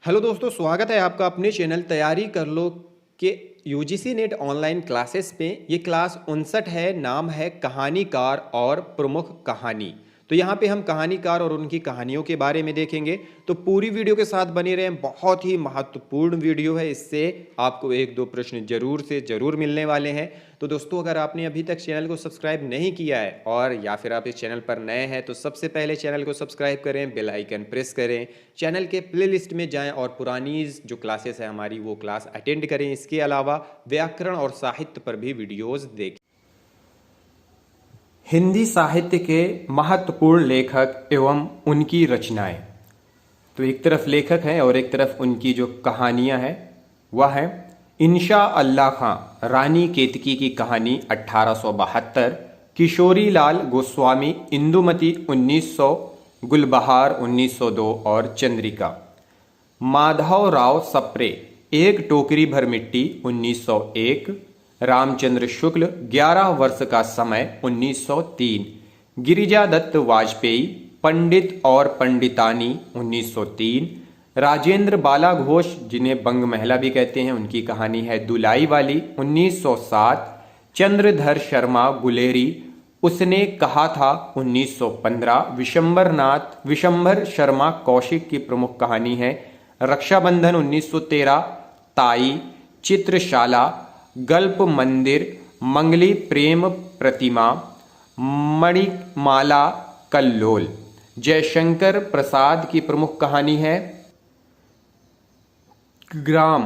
Hello दोस्तों, स्वागत है आपका अपने चैनल तैयारी कर लो के यूजीसी नेट ऑनलाइन क्लासेस पे। ये क्लास 59 है। नाम है कहानीकार और प्रमुख कहानी। तो यहाँ पे हम कहानीकार और उनकी कहानियों के बारे में देखेंगे। तो पूरी वीडियो के साथ बने रहें, बहुत ही महत्वपूर्ण वीडियो है। इससे आपको एक दो प्रश्न जरूर से जरूर मिलने वाले हैं। तो दोस्तों, अगर आपने अभी तक चैनल को सब्सक्राइब नहीं किया है और या फिर आप इस चैनल पर नए हैं तो सबसे पहले चैनल को सब्सक्राइब करें, बेल आइकन प्रेस करें, चैनल के प्लेलिस्ट में जाएं और पुरानी जो क्लासेस है हमारी वो क्लास अटेंड करें। इसके अलावा व्याकरण और साहित्य पर भी वीडियोस देखें। हिंदी साहित्य के महत्वपूर्ण लेखक एवं उनकी रचनाएं। तो एक तरफ लेखक हैं और एक तरफ उनकी जो कहानियां हैं वह है इंशा अल्लाह खां, रानी केतकी की कहानी 1872, किशोरी लाल गोस्वामी, इंदुमती 1900, गुलबहार 1902 और चंद्रिका। माधव राव सप्रे, एक टोकरी भर मिट्टी 1901, रामचंद्र शुक्ल, 11 वर्ष का समय 1903, गिरिजा दत्त वाजपेयी, पंडित और पंडितानी 1903, राजेंद्र बाला घोष, जिन्हें बंग महिला भी कहते हैं, उनकी कहानी है दुलाई वाली 1907, चंद्रधर शर्मा गुलेरी, उसने कहा था 1915, विशंबर शर्मा कौशिक की प्रमुख कहानी है रक्षाबंधन 1913, ताई, चित्रशाला, गल्प मंदिर, मंगली प्रेम प्रतिमा, मणिमाला कल्लोल। जयशंकर प्रसाद की प्रमुख कहानी है ग्राम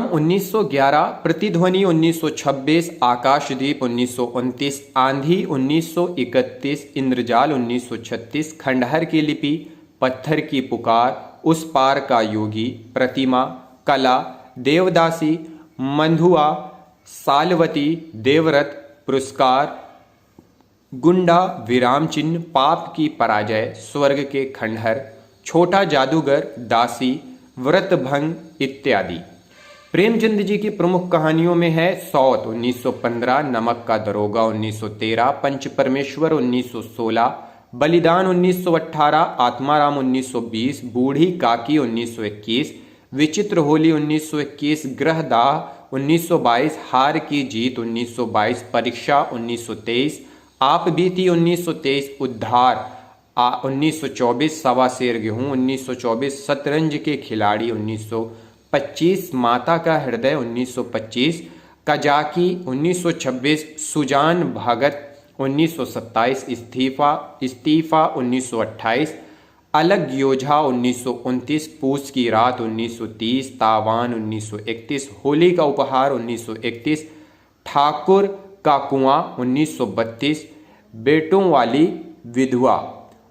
1911, प्रतिध्वनि 1926, आकाशदीप 1929, आंधी 1931, इंद्रजाल 1936, खंडहर की लिपि, पत्थर की पुकार, उस पार का योगी, प्रतिमा, कला, देवदासी, मंधुआ, सालवती, देवव्रत, पुरस्कार, गुंडा, विराम चिन्ह, पाप की पराजय, स्वर्ग के खंडहर, छोटा जादूगर, दासी, व्रतभंग इत्यादि। प्रेमचंद जी की प्रमुख कहानियों में है सौत 1915, नमक का दरोगा 1913, पंच परमेश्वर 1916, बलिदान 1918, आत्माराम 1920, बूढ़ी काकी 1921, विचित्र होली 1921, ग्रहदाह 1922, हार की जीत 1922, परीक्षा 1923, आप बीती 1923, उद्धार 1924, सवा सेर गेहूं 1924, शतरंज के खिलाड़ी 1925, माता का हृदय 1925, कजाकी 1926, सुजान भगत 1927, इस्तीफा 1928, अलग योझा 1929, पूस की रात 1930, तावान 1931, होली का उपहार 1931, ठाकुर का कुआं 1932, बेटों वाली विधवा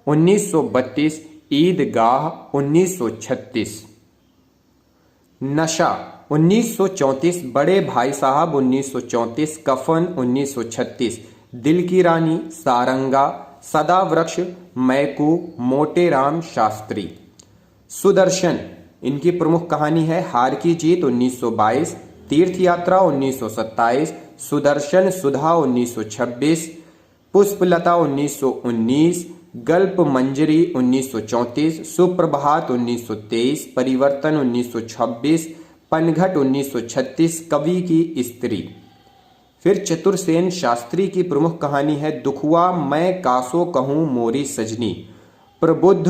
1932, ईदगाह 1936, नशा 1934, बड़े भाई साहब 1934, कफन 1936, दिल की रानी, सारंगा, सदा वृक्ष, मैकू, मोटे राम शास्त्री। सुदर्शन, इनकी प्रमुख कहानी है हार की जीत 1922, तीर्थ यात्रा 1927, सुदर्शन सुधा 1926, पुष्पलता 1919, गल्प मंजरी 1934, सुप्रभात 1923, परिवर्तन 1926, पनघट 1936, कवि की स्त्री। फिर चतुरसेन शास्त्री की प्रमुख कहानी है दुखुआ, मैं कासो कहूँ मोरी सजनी, प्रबुद्ध,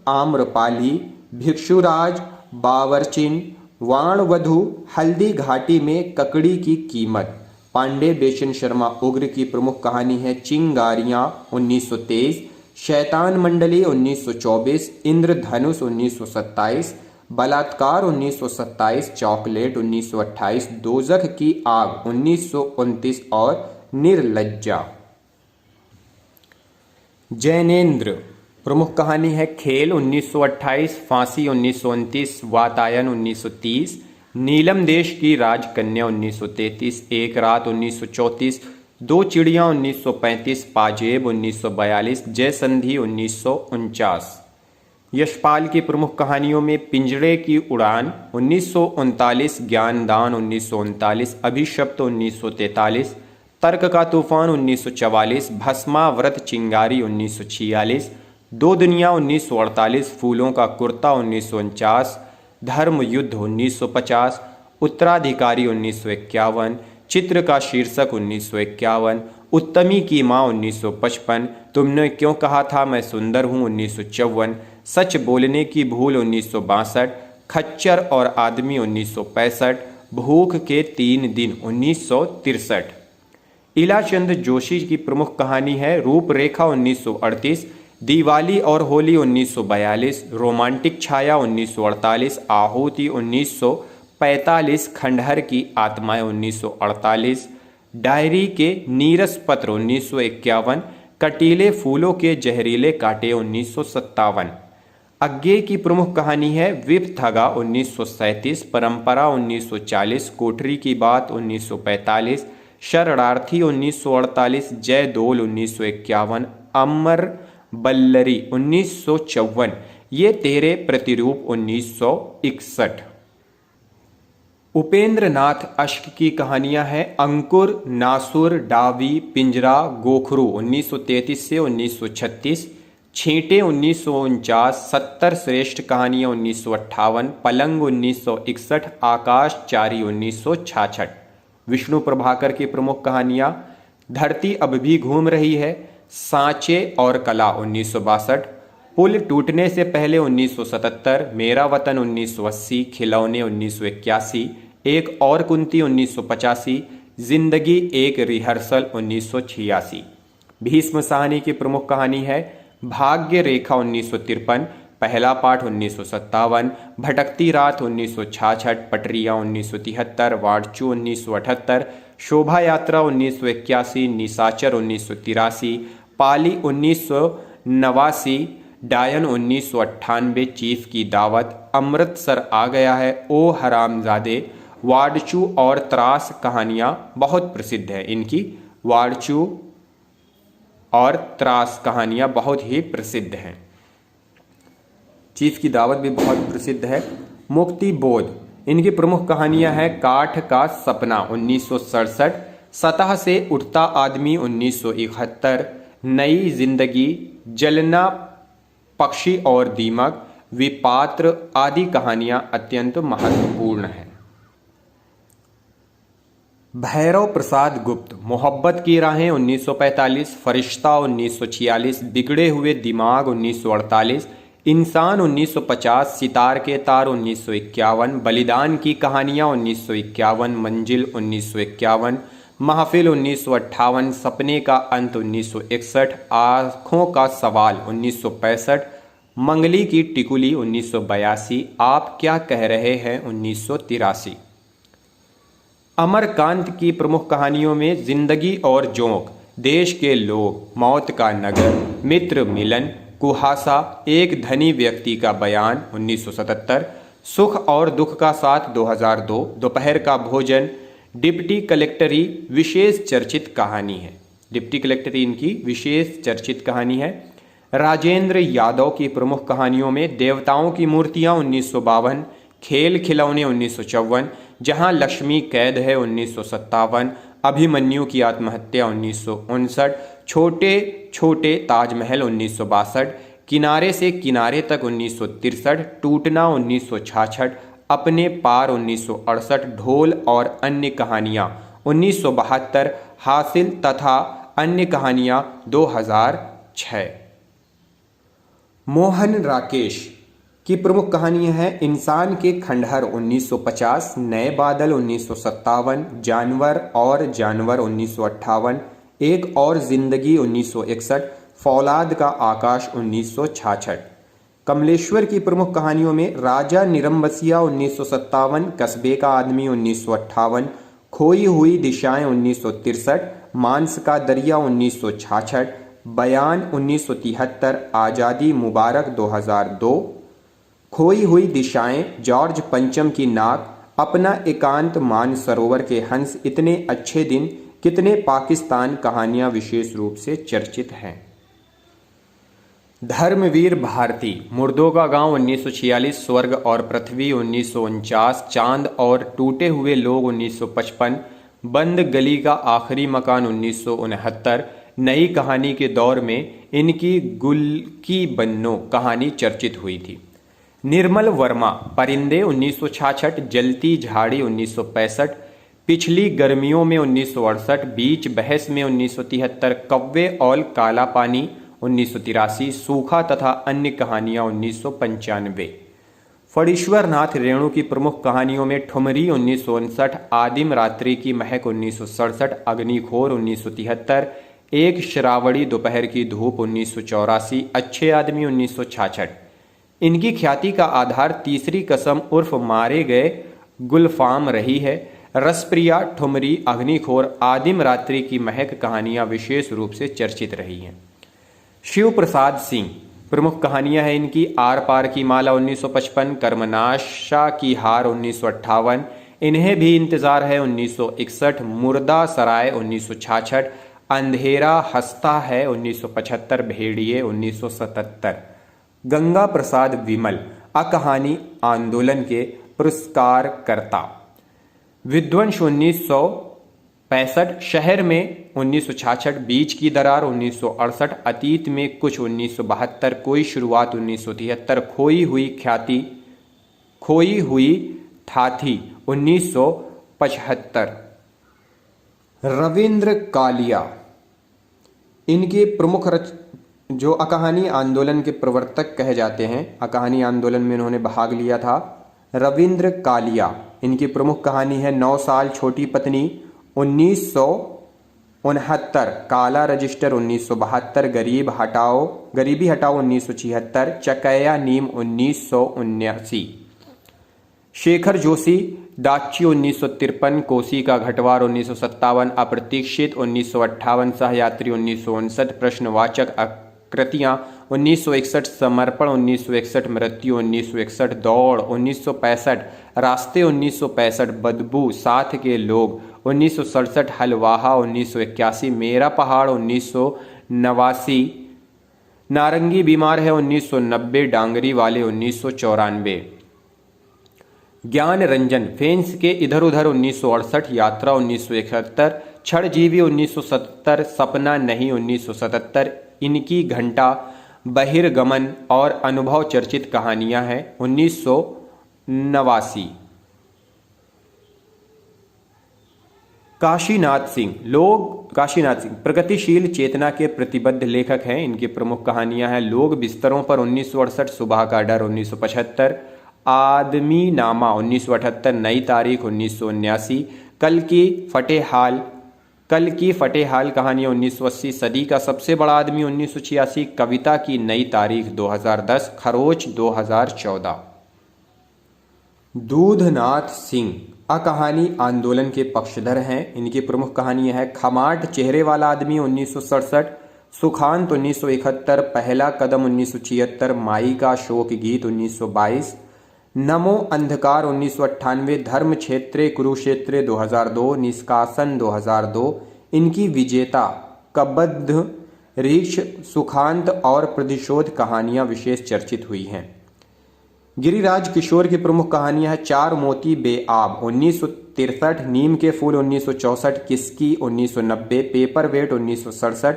आम्रपाली, भिक्षुराज, बावरचिन, वाणवधु, हल्दी घाटी में ककड़ी की कीमत। पांडे बेचन शर्मा उग्र की प्रमुख कहानी है चिंगारियां 1923, शैतान मंडली 1924, इंद्रधनुष 1927, बलात्कार 1927, चॉकलेट 1928, दोजख की आग 1929 और निर्लज्जा। जैनेन्द्र, प्रमुख कहानी है खेल 1928, फांसी 1929, वातायन 1930, नीलम देश की राजकन्या 1933, एक रात 1934, दो चिड़ियां 1935, पाजेब 1942, जयसंधि 1949। यशपाल की प्रमुख कहानियों में पिंजड़े की उड़ान 1939, ज्ञानदान 1939, अभिशप्त 1943, तर्क का तूफान 1944, भस्माव्रत चिंगारी 1946, दो दुनिया 1948, फूलों का कुर्ता 1949, धर्म युद्ध 1950, उत्तराधिकारी 1951, चित्र का शीर्षक 1951, उत्तमी की माँ 1955, तुमने क्यों कहा था मैं सुंदर हूँ 1954, सच बोलने की भूल 1962, खच्चर और आदमी 1965, भूख के 3 दिन 1963। इलाचंद जोशी की प्रमुख कहानी है रूपरेखा 1938, दिवाली और होली 1942, रोमांटिक छाया 1948, आहुति 1945, खंडहर की आत्माएं 1948, डायरी के नीरस पत्र 1951, कटीले फूलों के जहरीले कांटे 1957। अज्ञे की प्रमुख कहानी है विपथगा 1937, परंपरा 1940, कोठरी की बात 1945, शरणार्थी 1948, जय दोल 1951, अमर बल्लरी 1954, ये तेरे प्रतिरूप 1961। उपेंद्र नाथ अश्क की कहानियां हैं अंकुर, नासुर, डावी, पिंजरा, गोखरू 1933 से 1936, छींटे 1949, 70 श्रेष्ठ कहानियां 1958, पलंग 1961, आकाश चारी 1966। विष्णु प्रभाकर की प्रमुख कहानियां धरती अब भी घूम रही है, सांचे और कला 1962, पुल टूटने से पहले 1977, मेरा वतन 1980, खिलौने 1981, एक और कुंती 1985, जिंदगी एक रिहर्सल 1986। भीष्म साहनी की प्रमुख कहानी है भाग्य रेखा 1953, पहला पाठ 1957, भटकती रात 1966, पटरिया 1973, वाड़चू 1978, शोभा यात्रा 1981, निशाचर 1983, पाली 1989, डायन 1998, चीफ की दावत, अमृतसर आ गया है, ओ हरामजादे, वाड़चू और त्रास कहानियां बहुत प्रसिद्ध है इनकी। वाड़चू और त्रास कहानियां बहुत ही प्रसिद्ध हैं। चीफ की दावत भी बहुत प्रसिद्ध है। मुक्ति बोध, इनकी प्रमुख कहानियां हैं काठ का सपना 1967, सतह से उठता आदमी 1971, नई जिंदगी, जलना, पक्षी और दीमक, विपात्र आदि कहानियां अत्यंत महत्वपूर्ण हैं। भैरव प्रसाद गुप्त, मोहब्बत की राहें 1945, फरिश्ता 1946, बिगड़े हुए दिमाग 1948, इंसान 1950, सितार के तार 1951, बलिदान की कहानियां 1951, मंजिल 1951, महफिल 1958, सपने का अंत 1961, आँखों का सवाल 1965, मंगली की टिकुली 1982, आप क्या कह रहे हैं 1983। अमरकांत की प्रमुख कहानियों में जिंदगी और जोंक, देश के लोग, मौत का नगर, मित्र मिलन, कुहासा, एक धनी व्यक्ति का बयान 1977, सुख और दुख का साथ 2002, दोपहर का भोजन, डिप्टी कलेक्टरी विशेष चर्चित कहानी है। डिप्टी कलेक्टरी इनकी विशेष चर्चित कहानी है। राजेंद्र यादव की प्रमुख कहानियों में देवताओं की मूर्तियां 1952, खेल खिलौने 1954, जहां लक्ष्मी कैद है 1957, अभिमन्यु की आत्महत्या 1959, छोटे छोटे ताजमहल 1962, किनारे से किनारे तक 1963, टूटना 1966, अपने पार 1968, ढोल और अन्य कहानियां 1972, हासिल तथा अन्य कहानियां 2006। मोहन राकेश की प्रमुख कहानियां हैं इंसान के खंडहर 1950, नए बादल 1957, जानवर और जानवर 1958, एक और जिंदगी 1961, फौलाद का आकाश 1966। कमलेश्वर की प्रमुख कहानियों में राजा निरंबसिया 1957, कस्बे का आदमी 1958, खोई हुई दिशाएं 1963, मांस का दरिया 1966, बयान 1973, आज़ादी मुबारक 2002, खोई हुई दिशाएं, जॉर्ज पंचम की नाक, अपना एकांत, मानसरोवर के हंस, इतने अच्छे दिन, कितने पाकिस्तान कहानियां विशेष रूप से चर्चित हैं। धर्मवीर भारती, मुर्दों का गांव 1946, स्वर्ग और पृथ्वी 1949, चांद और टूटे हुए लोग 1955, बंद गली का आखिरी मकान 1969, नई कहानी के दौर में इनकी गुल की बन्नो कहानी चर्चित हुई थी। निर्मल वर्मा, परिंदे 1966, जलती झाड़ी 1965, पिछली गर्मियों में 1968, बीच बहस में 1973, कव्वे और काला पानी 1983, सूखा तथा अन्य कहानियां 1995। फणीश्वर नाथ रेणु की प्रमुख कहानियों में ठुमरी 1959, आदिम रात्रि की महक 1967, अग्निखोर 1973, एक श्रावणी दोपहर की धूप 1984, अच्छे आदमी 1966। इनकी ख्याति का आधार तीसरी कसम उर्फ मारे गए गुलफाम रही है। रसप्रिया, ठुमरी, अग्निखोर, आदिम रात्रि की महक कहानियां विशेष रूप से चर्चित रही हैं। शिव प्रसाद सिंह, प्रमुख कहानियां हैं इनकी आर पार की माला 1955, कर्मनाशा की हार 1958, इन्हें भी इंतजार है 1961, मुर्दा सराय 1966, अंधेरा हंसता है 1975, भेड़िए 1977। गंगा प्रसाद विमल, अकहानी आंदोलन के पुरस्कारकर्ता। विध्वंस 1965, शहर में 1966, बीच की दरार 1968, अतीत में कुछ 1972, कोई शुरुआत 1973, खोई हुई थाथी 1975। रविंद्र कालिया, इनके प्रमुख जो अकहानी आंदोलन के प्रवर्तक कहे जाते हैं, अकहानी आंदोलन में इन्होंने भाग लिया था। रविंद्र कालिया, इनकी प्रमुख कहानी है 9 साल छोटी पत्नी 1969, काला रजिस्टर 1972, गरीबी हटाओ 1976, चकैया नीम 1979। शेखर जोशी, दाची 1953, कोसी का घटवार 1957, अप्रतीक्षित 1958, सहयात्री 1959, प्रश्नवाचक आकृतियां 1961, समर्पण 1961, मृत्यु 1961, दौड़ 1965, रास्ते 1965, बदबू, साथ के लोग 1967, हलवाहा 1981, मेरा पहाड़ 1989, नारंगी बीमार है 1990, डांगरी वाले 1994। ज्ञान रंजन, फेंस के इधर उधर 1968, यात्रा 1971, क्षणजीवी 1977, सपना नहीं 1977, इनकी घंटा, बहिर्गमन और अनुभव चर्चित कहानियां हैं 1989। काशीनाथ सिंह प्रगतिशील चेतना के प्रतिबद्ध लेखक हैं। इनकी प्रमुख कहानियां हैं लोग बिस्तरों पर 1968, सुबह का डर 1975, आदमी नामा 1978, नई तारीख 1979, कल की फटेहाल कहानियां 1980, सदी का सबसे बड़ा आदमी 1986, कविता की नई तारीख 2010, खरोच 2014। दूधनाथ सिंह अकहानी आंदोलन के पक्षधर हैं। इनकी प्रमुख कहानियां हैं खमाट चेहरे वाला आदमी 1967, सुखांत 1971, पहला कदम 1976, माई का शोक गीत 1922, नमो अंधकार 1998, धर्म क्षेत्रे कुरुक्षेत्रे 2002, निष्कासन 2002। इनकी विजेता कबद्ध, रीक्ष, सुखांत और प्रतिशोध कहानियां विशेष चर्चित हुई हैं। गिरिराज किशोर की प्रमुख कहानियां हैं चार मोती बेआब 1963, नीम के फूल 1964, किसकी 1990, पेपर वेट 1967,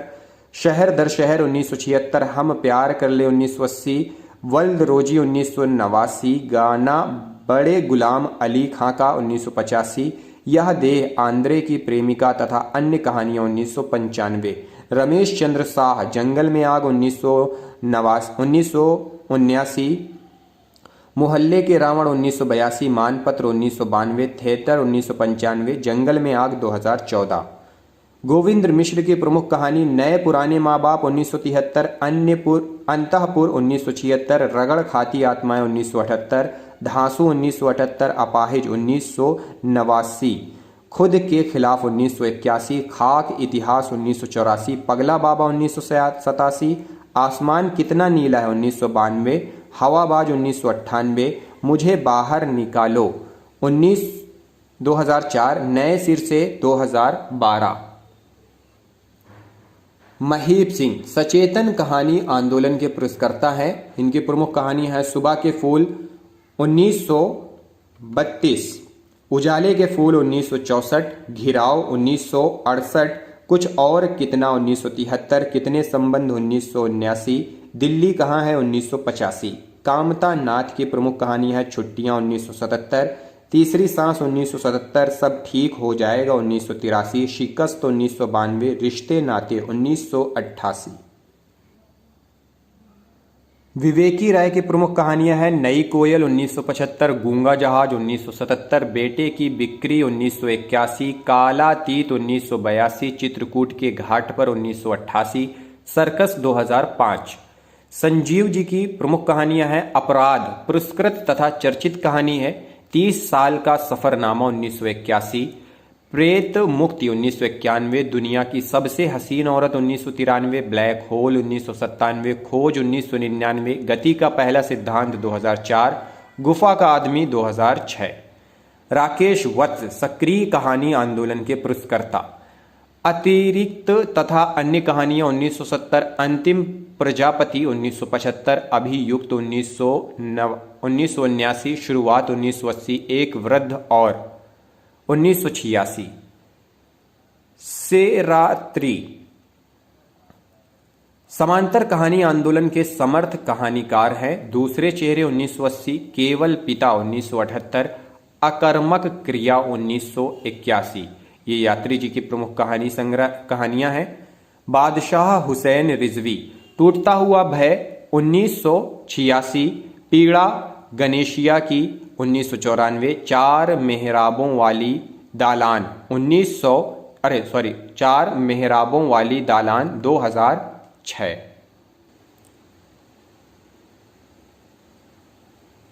शहर दर शहर 1976, हम प्यार कर ले 1980, वल्द रोजी 1989, गाना बड़े गुलाम अली खां का 1985, यह देह, आंद्रे की प्रेमिका तथा अन्य कहानियां 1995, रमेश चंद्र शाह, जंगल में आग 1979, मोहल्ले के रावण 1982, मानपत्र 1992, थेतर 1995, जंगल में आग 2014। गोविंद मिश्र की प्रमुख कहानी नए पुराने माँ बाप 1973, अंतःपुर 1976, रगड़ खाती आत्माएं 1978, धांसू 1978, अपाहिज 1989, खुद के खिलाफ 1981, खाक इतिहास 1984, पगला बाबा 1987, आसमान कितना नीला है 1992, हवाबाज 1998, मुझे बाहर निकालो 2004, नए सिर से 2012। महीप सिंह सचेतन कहानी आंदोलन के पुरस्कर्ता हैं। इनकी प्रमुख कहानी है सुबह के फूल 1932, उजाले के फूल 1964, घिराव 1968, कुछ और कितना 1973, कितने संबंध 1979, दिल्ली कहाँ है 1985। कामता नाथ की प्रमुख कहानी है छुट्टियां 1977, तीसरी सांस 1977, सब ठीक हो जाएगा 1983, शिकस्त 1992, रिश्ते नाते 1988। विवेकी राय की प्रमुख कहानियां हैं नई कोयल 1975, गूंगा जहाज 1977, बेटे की बिक्री 1981, कालातीत 1982, चित्रकूट के घाट पर 1988, सर्कस 2005। संजीव जी की प्रमुख कहानियां हैं अपराध, पुरस्कृत तथा चर्चित कहानी है 30 साल का सफरनामा 1981, प्रेत मुक्ति 1991, दुनिया की सबसे हसीन औरत 1993, ब्लैक होल 1997, खोज 1999, गति का पहला सिद्धांत 2004, गुफा का आदमी 2006। राकेश वत्स सक्रिय कहानी आंदोलन के पुरस्कर्ता। अतिरिक्त तथा अन्य कहानियां 1970, अंतिम प्रजापति 1975, अभियुक्त 1979, शुरुआत 1980, एक वृद्ध और 1986। सेरात्री समांतर कहानी आंदोलन के समर्थ कहानीकार हैं। दूसरे चेहरे 1980, केवल पिता 1978, अकर्मक क्रिया 1981। ये यात्री जी की प्रमुख कहानी संग्रह कहानियां हैं। बादशाह हुसैन रिजवी, टूटता हुआ भय 1986, पीड़ा गणेशिया की 1994, चार मेहराबों वाली दालान 2006।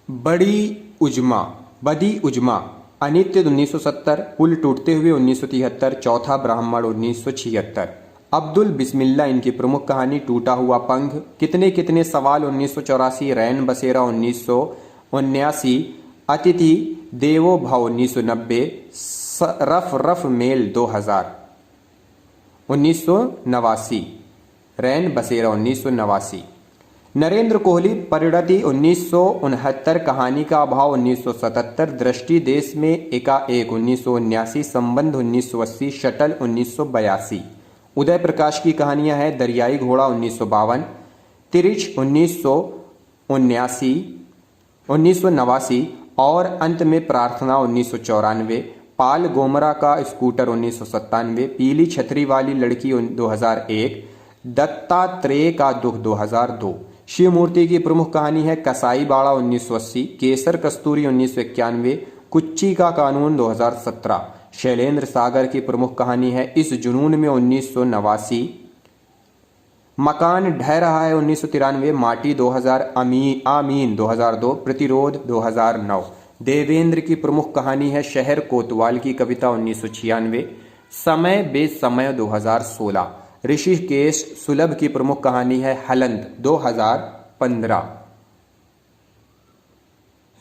बदी उजमा अनित्य 1970, पुल टूटते हुए 1973, चौथा ब्राह्मण 1976। अब्दुल बिस्मिल्ला इनकी प्रमुख कहानी टूटा हुआ पंख, कितने कितने सवाल 1984, रैन बसेरा 1979, अतिथि देवो भव 1990, रफ रफ मेल 2000, 1989, रैन बसेरा 1989। नरेंद्र कोहली परिणति 1969, कहानी का अभाव 1977, दृष्टि देश में एकाएक 1979, संबंध 1980, शटल 1982। उदय प्रकाश की कहानियां हैं दरियाई घोड़ा 1952, तिरिच 1989 और अंत में प्रार्थना 1994, पाल गोमरा का स्कूटर 1997, पीली छतरी वाली लड़की 2001, दत्तात्रेय का दुख 2002। शिव मूर्ति की प्रमुख कहानी है कसाई बाड़ा 1980, केसर कस्तूरी 1991, कुच्ची का कानून 2017। शैलेंद्र सागर की प्रमुख कहानी है इस जुनून में 1989, मकान ढह रहा है 1993, माटी 2000, आमीन 2002, प्रतिरोध 2009। देवेंद्र की प्रमुख कहानी है शहर कोतवाल की कविता 1996, समय बेसमय 2016। ऋषिकेश सुलभ की प्रमुख कहानी है हलंत 2015।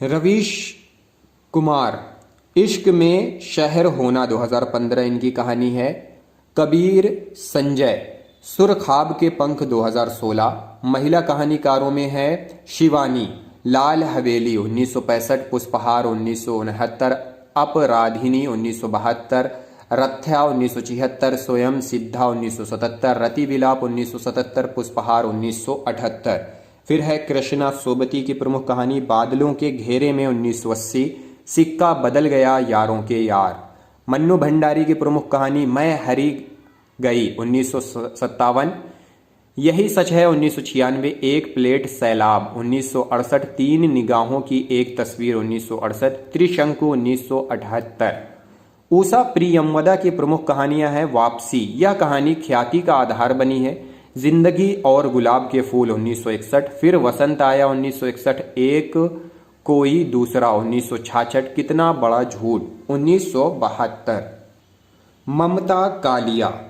रवीश कुमार इश्क में शहर होना 2015 इनकी कहानी है। कबीर संजय सुरखाब के पंख 2016। महिला कहानीकारों में है शिवानी, लाल हवेली 1965, पुष्पहार 1969, अपराधिनी 1972, रथ्या 1976, स्वयं सिद्धा 1977, रति विलाप 1977, पुष्पहार 1978। फिर है कृष्णा सोबती की प्रमुख कहानी बादलों के घेरे में 1980, सिक्का बदल गया यारों के यार। मन्नू भंडारी की प्रमुख कहानी मैं हरी गई 1957, यही सच है 1996, एक प्लेट सैलाब 1968, तीन निगाहों की एक तस्वीर 1968, त्रिशंकु 1978। उषा प्रियमवदा की प्रमुख कहानियां हैं वापसी, यह कहानी ख्याति का आधार बनी है। जिंदगी और गुलाब के फूल 1961, फिर वसंत आया 1961, एक कोई दूसरा 1966, कितना बड़ा झूठ 1972। ममता कालिया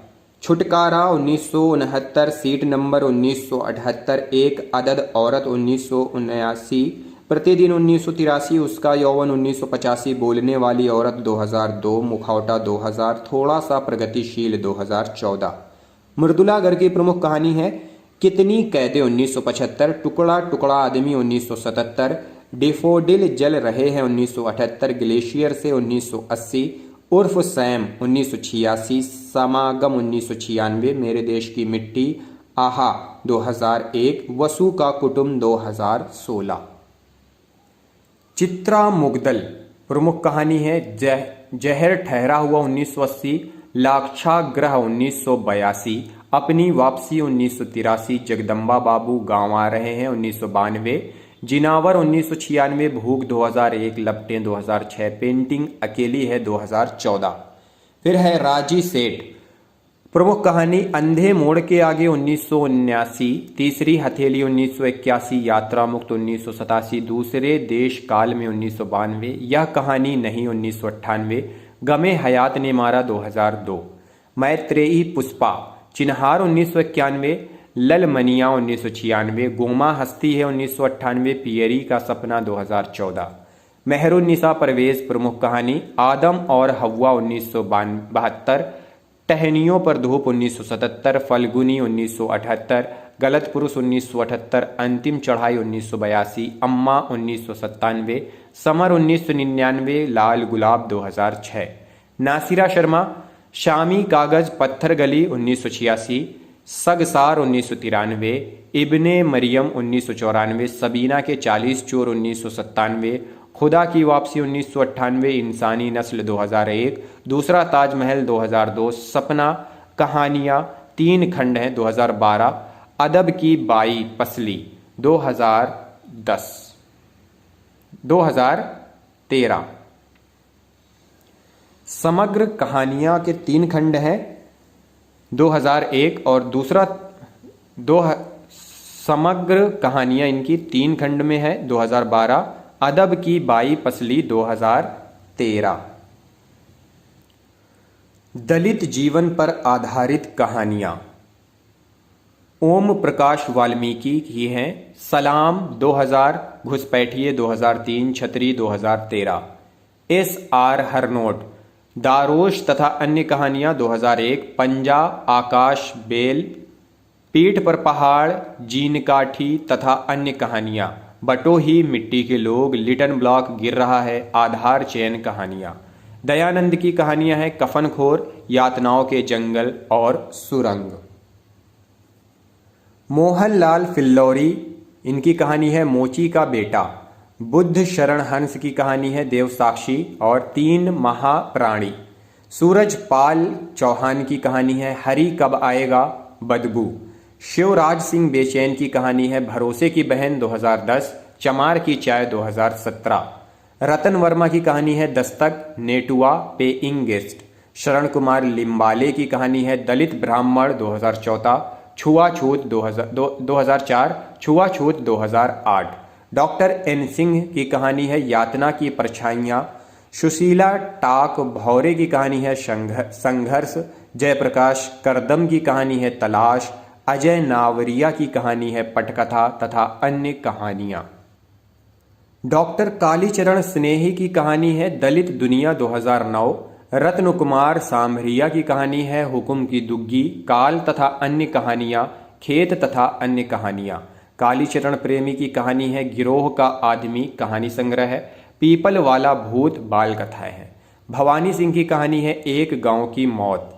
छुटकारा 1969, सीट नंबर 1978, एक अदद औरत 1979, प्रतिदिन 1983, उसका यौवन 1985, बोलने वाली औरत 2002, मुखौटा 2000, थोड़ा सा प्रगतिशील 2014। मृदुलागर की प्रमुख कहानी है कितनी कैदे 1975, टुकड़ा टुकड़ा आदमी 1977, डेफोडिल जल रहे हैं 1978, ग्लेशियर से 1980, उर्फ सैम 1986, समागम 1996, मेरे देश की मिट्टी, आहा 2001, वसु का कुटुंब 2016। चित्रा मुगदल प्रमुख कहानी है जहर ठहरा हुआ 1980, लाक्षागृह 1982, अपनी वापसी 1983, जगदम्बा बाबू गांव आ रहे हैं 1992, जिनावर 1996, भूख 2001, लपटें 2006, पेंटिंग अकेली है 2014। फिर है राजी सेठ प्रमुख कहानी अंधे मोड़ के आगे 1979, तीसरी हथेली 1981, यात्रा मुक्त 1987, दूसरे देश काल में 1992, यह कहानी नहीं 1998, गमे हयात ने मारा 2002, मैत्रेयी पुष्पा चिन्हार 1991, ललमनिया 1996, गोमा हस्ती है 1998, पियरी का सपना 2014, मेहरुन्निसा परवेज प्रमुख कहानी आदम और हव्वा 1972, टहनियों पर धूप 1977, फल्गुनी 1978, गलत पुरुष 1978, अंतिम चढ़ाई 1982, अम्मा 1997, समर 1999, लाल गुलाब 2006, नासिरा शर्मा शामी कागज पत्थर गली 1986, सगसार 1993, इब्ने मरियम 1994, सबीना के 40 चोर 1997, खुदा की वापसी 1998, इंसानी नस्ल 2001, दूसरा ताजमहल 2002, सपना कहानियाँ 3 खंड हैं 2012, अदब की बाई पसली 2013, समग्र कहानियाँ के 3 खंड हैं 2001 और दूसरा समग्र कहानियाँ इनकी 3 खंड में है 2012, अदब की बाई पसली 2013। दलित जीवन पर आधारित कहानियां ओम प्रकाश वाल्मीकि की हैं, सलाम 2000, घुसपैठिए 2003, छतरी 2013, SR हरनोट दारोश तथा अन्य कहानियां 2001, पंजा आकाश बेल, पीठ पर पहाड़, जीनकाठी तथा अन्य कहानियां, बटोही मिट्टी के लोग, लिटन ब्लॉक गिर रहा है, आधार चयन कहानियां, दयानंद की कहानियां हैं, कफनखोर, यातनाओं के जंगल और सुरंग। मोहनलाल फिल्लौरी इनकी कहानी है मोची का बेटा, बुद्ध शरण हंस की कहानी है देवसाक्षी और 3 महाप्राणी, सूरज पाल चौहान की कहानी है हरी कब आएगा बदबू, शिवराज सिंह बेचैन की कहानी है भरोसे की बहन 2010, चमार की चाय 2017, रतन वर्मा की कहानी है दस्तक, नेटुआ पेइंग गेस्ट, शरण कुमार लिम्बाले की कहानी है दलित ब्राह्मण 2014, छुआछूत 2004, छुआछूत 2008, डॉक्टर एन सिंह की कहानी है यातना की परछाइयाँ, सुशीला टाक भौरे की कहानी है संघर्ष, जयप्रकाश करदम की कहानी है तलाश, अजय नावरिया की कहानी है पटकथा तथा अन्य कहानियां, डॉक्टर कालीचरण स्नेही की कहानी है दलित दुनिया 2009, रत्न कुमार सांभरिया की कहानी है हुकुम की दुग्गी, काल तथा अन्य कहानियां, खेत तथा अन्य कहानियां, कालीचरण प्रेमी की कहानी है गिरोह का आदमी कहानी संग्रह है, पीपल वाला भूत बाल कथाएं हैं, भवानी सिंह की कहानी है एक गांव की मौत,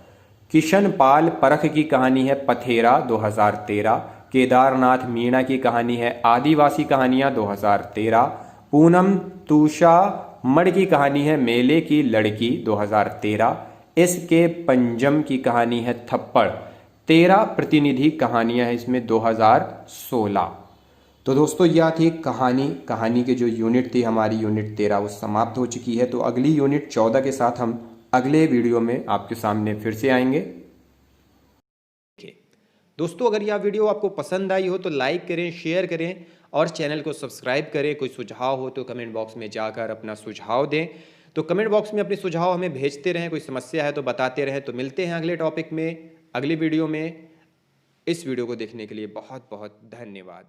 किशन पाल परख की कहानी है पथेरा 2013, केदारनाथ मीणा की कहानी है आदिवासी कहानियां 2013, पूनम तूषा मड़ की कहानी है मेले की लड़की 2013, SK पंजम की कहानी है थप्पड़, 13 प्रतिनिधि कहानियां हैं इसमें 2016। तो दोस्तों यह थी कहानी के जो यूनिट थी हमारी यूनिट 13 वो समाप्त हो चुकी है। तो अगली यूनिट 14 के साथ हम अगले वीडियो में आपके सामने फिर से आएंगे। दोस्तों अगर यह वीडियो आपको पसंद आई हो तो लाइक करें, शेयर करें और चैनल को सब्सक्राइब करें। कोई सुझाव हो तो कमेंट बॉक्स में जाकर अपना सुझाव दें। तो कमेंट बॉक्स में अपने सुझाव हमें भेजते रहें, कोई समस्या है तो बताते रहें। तो मिलते हैं अगले टॉपिक में, अगली वीडियो में। इस वीडियो को देखने के लिए बहुत बहुत धन्यवाद।